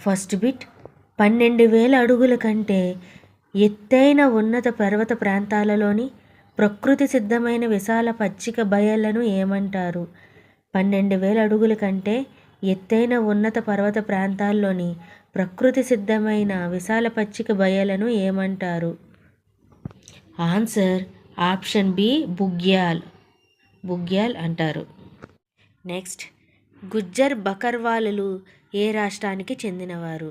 First bit 12,000 అడుగుల కంటే ఎత్తైన ఉన్నత పర్వత ప్రాంతాలలోని ప్రకృతి సిద్ధమైన విశాల పచ్చిక బయళ్లను ఏమంటారు? 12,000 అడుగుల కంటే ఎత్తైన ఉన్నత పర్వత ప్రాంతాల్లోని ప్రకృతి సిద్ధమైన విశాల పచ్చిక బయళ్లను ఏమంటారు? ఆన్సర్ ఆప్షన్ బి బుగ్యాల్ అంటారు. నెక్స్ట్, గుజ్జర్ బకర్వాలులు ఏ రాష్ట్రానికి చెందినవారు?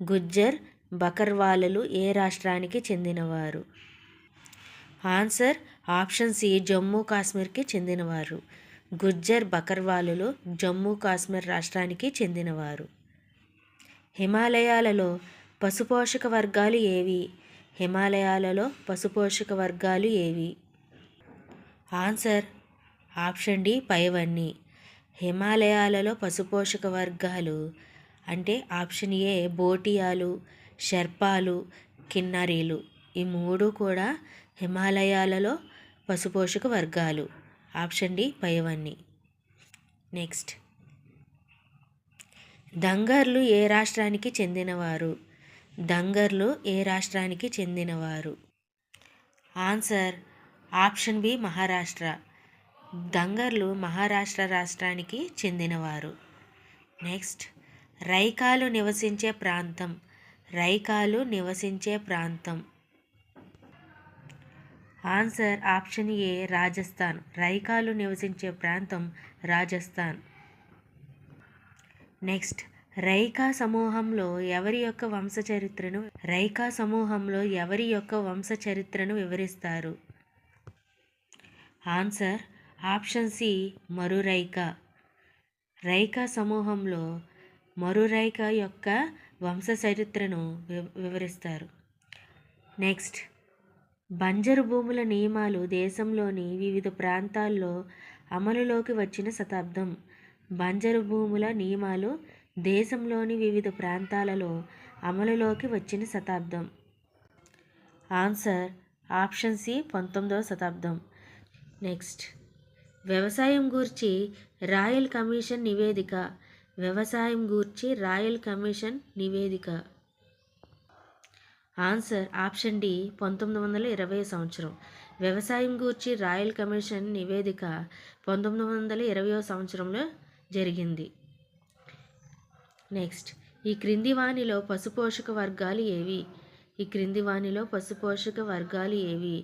గుజ్జర్ బకర్వాలులు ఏ రాష్ట్రానికి చెందినవారు? ఆన్సర్ ఆప్షన్ సి జమ్మూ కాశ్మీర్కి చెందినవారు. గుజ్జర్ బకర్వాలులు జమ్మూ కాశ్మీర్ రాష్ట్రానికి చెందినవారు. హిమాలయాలలో పశుపోషక వర్గాలు ఏవి? హిమాలయాలలో పశుపోషక వర్గాలు ఏవి? ఆన్సర్ ఆప్షన్ డి పైవన్నీ. హిమాలయాలలో పశుపోషక వర్గాలు అంటే ఆప్షన్ ఏ బోటియాలు, షెర్పాలు, కిన్నరీలు. ఈ మూడు కూడా హిమాలయాలలో పశుపోషక వర్గాలు. ఆప్షన్ డి పైవన్నీ. నెక్స్ట్, దంగర్లు ఏ రాష్ట్రానికి చెందినవారు? దంగర్లు ఏ రాష్ట్రానికి చెందినవారు? Answer option B Maharashtra. దంగర్లు మహారాష్ట్ర రాష్ట్రానికి చెందినవారు. నెక్స్ట్, రైకాలు నివసించే ప్రాంతం. రైకాలు నివసించే ప్రాంతం. Answer option A Rajasthan. రైకాలు నివసించే ప్రాంతం రాజస్థాన్. నెక్స్ట్, రైకా సమూహంలో ఎవరి యొక్క వంశ చరిత్రను వివరిస్తారు? Answer option C Maruraika. Raika సమూహంలో మరురైకా యొక్క వంశ చరిత్రను వివరిస్తారు. నెక్స్ట్, బంజరు భూముల నియమాలు దేశంలోని వివిధ ప్రాంతాల్లో అమలులోకి వచ్చిన శతాబ్దం. బంజరు భూముల నియమాలు దేశంలోని వివిధ ప్రాంతాలలో అమలులోకి వచ్చిన శతాబ్దం. ఆన్సర్ ఆప్షన్ సి 19వ శతాబ్దం. నెక్స్ట్, వ్యవసాయం గూర్చి రాయల్ కమిషన్ నివేదిక. వ్యవసాయం గూర్చి రాయల్ కమిషన్ నివేదిక. ఆన్సర్ ఆప్షన్ డి 1920 సంవత్సరం. వ్యవసాయం గూర్చి రాయల్ కమిషన్ నివేదిక 1920 సంవత్సరంలో జరిగింది. నెక్స్ట్, ఈ క్రింది వానిలో పశుపోషక వర్గాలు ఏవి? ఈ క్రింది వానిలో పశుపోషక వర్గాలు ఏవి?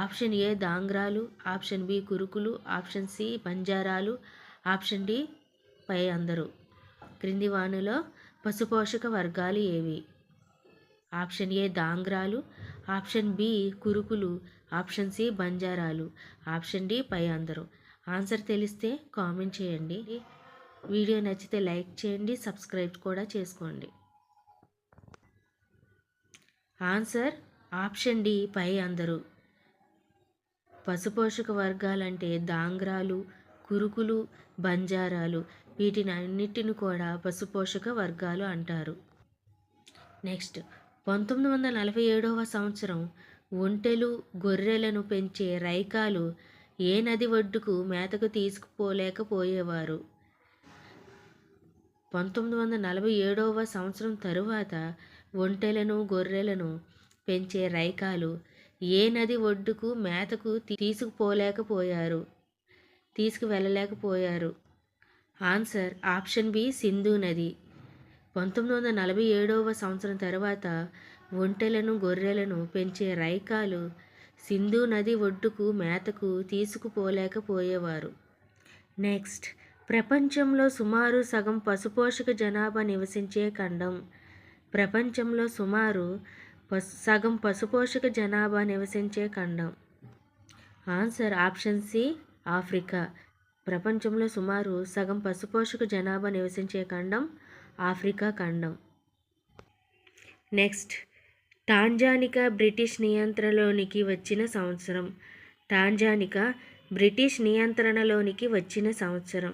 ఆప్షన్ ఏ దాంగ్రాలు, ఆప్షన్ బి కురుకులు, ఆప్షన్ సి బంజారాలు, ఆప్షన్ డి పై అందరూ. క్రింది వానిలో పశుపోషక వర్గాలు ఏవి? ఆప్షన్ ఏ దాంగ్రాలు, ఆప్షన్ బి కురుకులు, ఆప్షన్ సి బంజారాలు, ఆప్షన్ డి పై అందరూ. ఆన్సర్ తెలిస్తే కామెంట్ చేయండి. వీడియో నచ్చితే లైక్ చేయండి, సబ్స్క్రైబ్ కూడా చేసుకోండి. ఆన్సర్ ఆప్షన్ డి పై అందరూ. పశుపోషక వర్గాలంటే దాంగ్రాలు, కురుకులు, బంజారాలు, వీటిని అన్నిటిని కూడా పశుపోషక వర్గాలు అంటారు. నెక్స్ట్, 1947వ సంవత్సరం ఒంటెలు, గొర్రెలను పెంచే రైకాలు ఏ నది ఒడ్డుకు మేతకు తీసుకుపోలేకపోయేవారు? 1947వ సంవత్సరం తరువాత ఒంటెలను, గొర్రెలను పెంచే రైకాలు ఏ నది ఒడ్డుకు మేతకు తీసుకువెళ్ళలేకపోయారు? ఆన్సర్ ఆప్షన్ బి సింధు నది. 1947వ సంవత్సరం తర్వాత ఒంటెలను, గొర్రెలను పెంచే రైకాలు సింధు నది ఒడ్డుకు మేతకు తీసుకుపోలేకపోయేవారు. నెక్స్ట్, ప్రపంచంలో సుమారు సగం పశుపోషక జనాభా నివసించే ఖండం. ప్రపంచంలో సుమారు సగం పశుపోషక జనాభా నివసించే ఖండం. Answer option C Africa. ప్రపంచంలో సుమారు సగం పశుపోషక జనాభా నివసించే ఖండం ఆఫ్రికా ఖండం. నెక్స్ట్, టాంజానికా బ్రిటిష్ నియంత్రణలోనికి వచ్చిన సంవత్సరం. టాంజానికా బ్రిటిష్ నియంత్రణలోనికి వచ్చిన సంవత్సరం.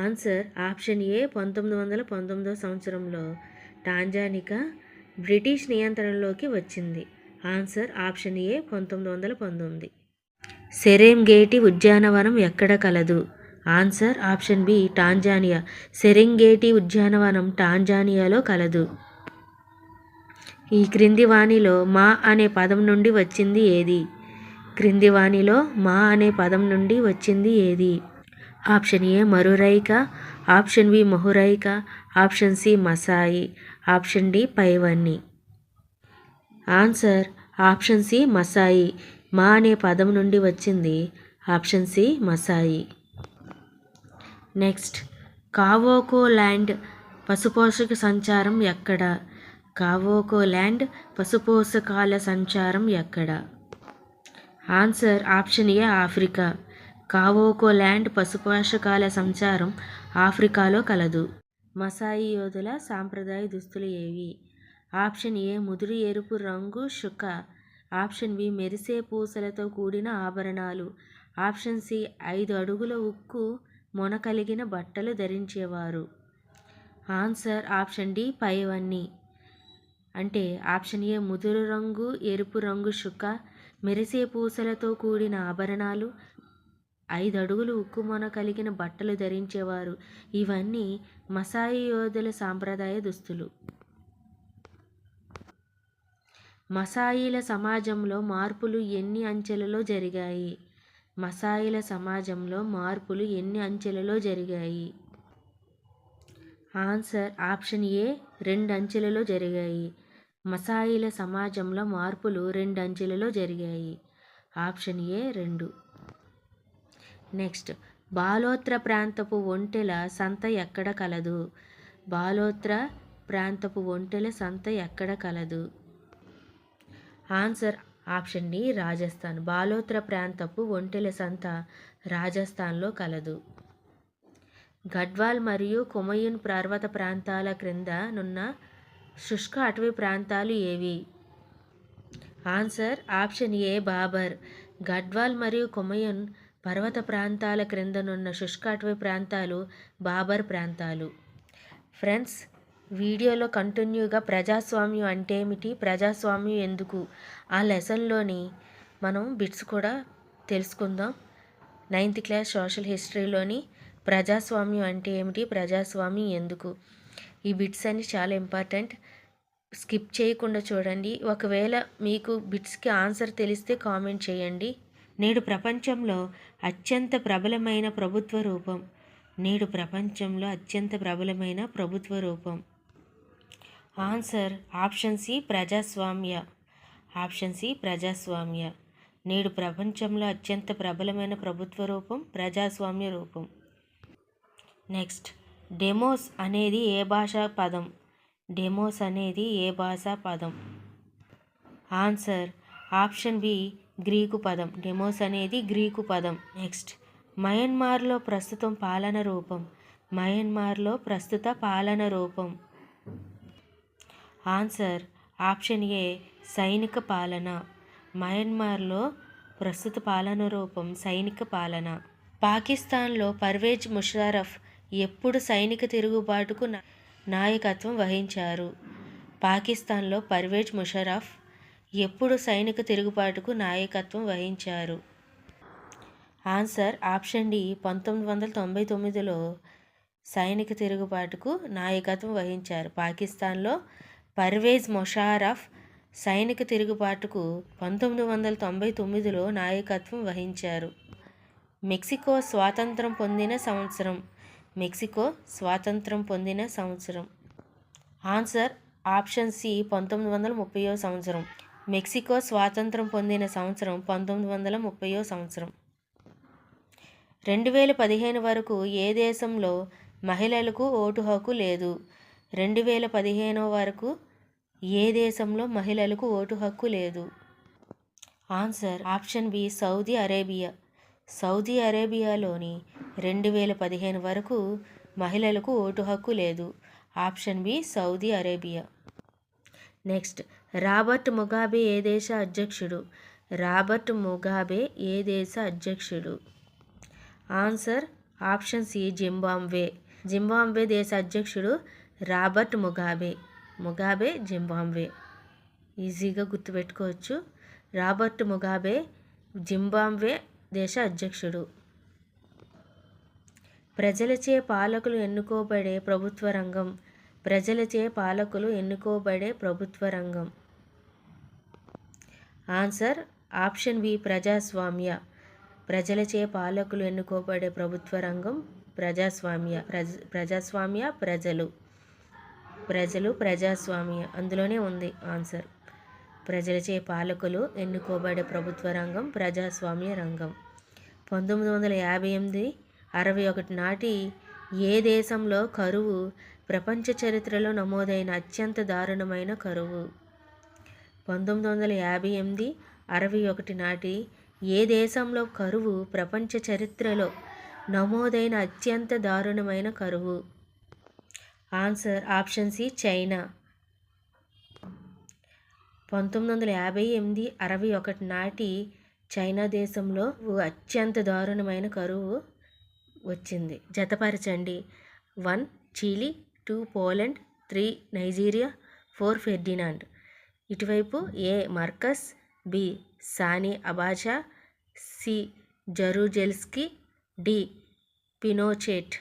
ఆన్సర్ ఆప్షన్ ఏ 1919 సంవత్సరంలో టాంజానికా బ్రిటిష్ నియంత్రణలోకి వచ్చింది. ఆన్సర్ ఆప్షన్ ఏ 1919. సెరెంగేటి ఉద్యానవనం ఎక్కడ కలదు? Answer option B Tanzania. Serengeti ఉద్యానవనం టాంజానియాలో కలదు. ఈ క్రింది వానిలో మా అనే పదం నుండి వచ్చింది ఏది? క్రింది వానిలో మా అనే పదం నుండి వచ్చింది ఏది? Option A Maruraika, option B Mohuraika, option C Maasai, option D పైవన్నీ. Answer option C Maasai. మా అనే పదం నుండి వచ్చింది option C Maasai. Next, Kaokoland పశుపోషక సంచారం ఎక్కడ? కావోకో ల్యాండ్ పశుపోషకాల సంచారం ఎక్కడ? Answer option A Africa. Kaokoland పశుపోషకాల సంచారం ఆఫ్రికాలో కలదు. మసాయి యోధుల సాంప్రదాయ దుస్తులు ఏవి? ఆప్షన్ ఏ ముదురు ఎరుపు రంగు షుకా, ఆప్షన్ బి మెరిసే పూసలతో కూడిన ఆభరణాలు, ఆప్షన్ సి 5 అడుగుల ఉక్కు మొన కలిగిన బట్టలు ధరించేవారు. ఆన్సర్ ఆప్షన్ డి పైవన్నీ. అంటే ఆప్షన్ ఏ ముదురు రంగు ఎరుపు రంగు షుకా, మెరిసే పూసలతో కూడిన ఆభరణాలు, 5 అడుగులు ఉక్కు మొన కలిగిన బట్టలు ధరించేవారు. ఇవన్నీ మసాయి యోధుల సాంప్రదాయ దుస్తులు. మసాయిల సమాజంలో మార్పులు ఎన్ని అంచెలలో జరిగాయి? మసాయిల సమాజంలో మార్పులు ఎన్ని అంచెలలో జరిగాయి? ఆన్సర్ ఆప్షన్ ఏ 2 అంచెలలో జరిగాయి. మసాయిల సమాజంలో మార్పులు 2 అంచెలలో జరిగాయి. Option A 2. నెక్స్ట్, బాలోత్ర ప్రాంతపు ఒంటెల సంత ఎక్కడ కలదు? బాలోత్ర ప్రాంతపు ఒంటెల సంత ఎక్కడ కలదు? Answer option D Rajasthan. Balotra ప్రాంతపు ఒంటెల సంత రాజస్థాన్లో కలదు. గడ్వాల్ మరియు కుమయున్ పర్వత ప్రాంతాల క్రింద నున్న శుష్క అటవీ ప్రాంతాలు ఏవి? Answer option A Bhabar. Garhwal మరియు కుమయున్ పర్వత ప్రాంతాల క్రిందనున్న శుష్క అటవీ ప్రాంతాలు బాబర్ ప్రాంతాలు. ఫ్రెండ్స్, వీడియోలో కంటిన్యూగా ప్రజాస్వామ్యం అంటే ఏమిటి, ప్రజాస్వామ్యం ఎందుకు, ఆ లెసన్లోని మనం బిట్స్ కూడా తెలుసుకుందాం. 9th క్లాస్ సోషల్ హిస్టరీలోని ప్రజాస్వామ్యం అంటే ఏమిటి, ప్రజాస్వామ్యం ఎందుకు, ఈ బిట్స్ అన్ని చాలా ఇంపార్టెంట్. స్కిప్ చేయకుండా చూడండి. ఒకవేళ మీకు బిట్స్కి ఆన్సర్ తెలిస్తే కామెంట్ చేయండి. నేడు ప్రపంచంలో అత్యంత ప్రబలమైన ప్రభుత్వ రూపం. నేడు ప్రపంచంలో అత్యంత ప్రబలమైన ప్రభుత్వ రూపం. ఆన్సర్ ఆప్షన్ సి ప్రజాస్వామ్య. ఆప్షన్ సి ప్రజాస్వామ్య. నేడు ప్రపంచంలో అత్యంత ప్రబలమైన ప్రభుత్వ రూపం ప్రజాస్వామ్య రూపం. నెక్స్ట్, డెమోస్ అనేది ఏ భాషా పదం? డెమోస్ అనేది ఏ భాషా పదం? ఆన్సర్ ఆప్షన్ బి గ్రీకు పదం. డెమోస్ అనేది గ్రీకు పదం. నెక్స్ట్, మయన్మార్లో ప్రస్తుతం పాలన రూపం. మయన్మార్లో ప్రస్తుత పాలన రూపం. ఆన్సర్ ఆప్షన్ ఏ సైనిక పాలన. మయన్మార్లో ప్రస్తుత పాలన రూపం సైనిక పాలన. పాకిస్తాన్లో పర్వేజ్ ముషర్రఫ్ ఎప్పుడు సైనిక తిరుగుబాటుకు నాయకత్వం వహించారు? పాకిస్తాన్లో పర్వేజ్ ముషర్రఫ్ ఎప్పుడు సైనిక తిరుగుబాటుకు నాయకత్వం వహించారు? ఆన్సర్ ఆప్షన్ డి 1999లో సైనిక తిరుగుబాటుకు నాయకత్వం వహించారు. పాకిస్తాన్లో పర్వేజ్ ముషర్రఫ్ సైనిక తిరుగుబాటుకు 1999లో నాయకత్వం వహించారు. మెక్సికో స్వాతంత్రం పొందిన సంవత్సరం. మెక్సికో స్వాతంత్రం పొందిన సంవత్సరం. ఆన్సర్ ఆప్షన్ సి 1930వ సంవత్సరం. మెక్సికో స్వాతంత్రం పొందిన సంవత్సరం 1930వ సంవత్సరం. 2015 వరకు ఏ దేశంలో మహిళలకు ఓటు హక్కు లేదు? 2015 వరకు ఏ దేశంలో మహిళలకు ఓటు హక్కు లేదు? Answer option B Saudi Arabia. Saudi అరేబియాలోని 2015 వరకు మహిళలకు ఓటు హక్కు లేదు. Option B Saudi Arabia. Next, Robert Mugabe ఏ దేశ అధ్యక్షుడు? రాబర్ట్ ముగాబే ఏ దేశ అధ్యక్షుడు? Answer option C Zimbabwe. Zimbabwe దేశ అధ్యక్షుడు రాబర్ట్ ముగాబే. Mugabe Zimbabwe. ఈజీగా గుర్తుపెట్టుకోవచ్చు. రాబర్ట్ ముగాబే జింబాబ్వే దేశ అధ్యక్షుడు. ప్రజలచే పాలకులు ఎన్నుకోబడే ప్రభుత్వ రంగం. ప్రజలచే పాలకులు ఎన్నుకోబడే ప్రభుత్వ రంగం. ఆన్సర్ ఆప్షన్ బి ప్రజాస్వామ్య. ప్రజలచే పాలకులు ఎన్నుకోబడే ప్రభుత్వ రంగం ప్రజాస్వామ్య. ప్రజాస్వామ్య ప్రజలు ప్రజాస్వామ్య అందులోనే ఉంది ఆన్సర్. ప్రజలచే పాలకులు ఎన్నుకోబడే ప్రభుత్వ రంగం ప్రజాస్వామ్య రంగం. 1958-61 నాటి ఏ దేశంలో కరువు ప్రపంచ చరిత్రలో నమోదైన అత్యంత దారుణమైన కరువు? 1958-61 నాటి ఏ దేశంలో కరువు ప్రపంచ చరిత్రలో నమోదైన అత్యంత దారుణమైన కరువు? Answer option C China. 1958-61 నాటి చైనా దేశంలో అత్యంత దారుణమైన కరువు వచ్చింది. జతపరచండి. 1 చిలీ, 2 పోలాండ్, 3 నైజీరియా, 4 ఫెర్డినాండ్. ఇటువైపు A Marcos, B Sani Abacha, C Jaruzelski, D Pinochet.